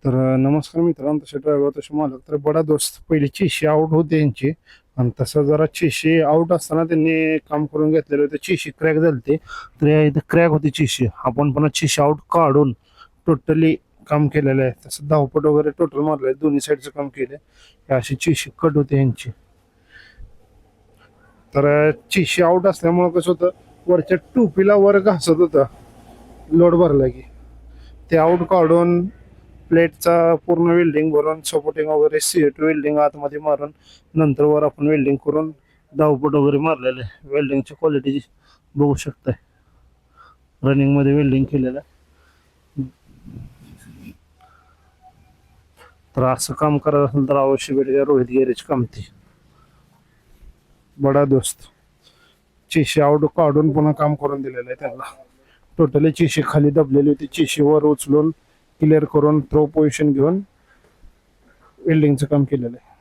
तर नमस्कार मित्रांनो, तसे ड्रायव्हर तसे मालक. तर बडा दोस्त पहिली चिशी आउट होते यांची, आणि तसं जरा चिशी आउट असताना त्यांनी काम करून घेतलेलं होतं. चिशी क्रॅक झालते, तर या इथं क्रॅक होती चिशी. आपण पण चिशी आउट काढून टोटली काम केलेलं आहे. तसं धावपट वगैरे टोटल मारलंय, दोन्ही साईडचं काम केलं. अशी चिशी कट होते यांची. तर चिशी आउट असल्यामुळं कसं होतं, वरच्या टोपीला वर घासत होतं लोड भरला की. ते आउट काढून प्लेटचा पूर्ण वेल्डिंग भरून सपोर्टिंग वगैरे सीएट वेल्डिंग आतमध्ये मारून नंतर वर आपण वेल्डिंग करून धावपट वगैरे मारलेलं आहे. वेल्डिंगची क्वालिटी बघू शकताय, रनिंग मध्ये वेल्डिंग केलेलं आहे. तर असं काम करत असेल तर अवश्य भेट द्या रोहित गॅरेज कामती. बडा दोस्त चिशी आउट काढून पुन्हा काम करून दिलेलं आहे त्यांना. टोटली चिशी खाली दबलेली होती, चिशी वर उचलून क्लिअर करून थ्रो पोझिशन घेऊन वेल्डिंगचं काम केलेलं आहे.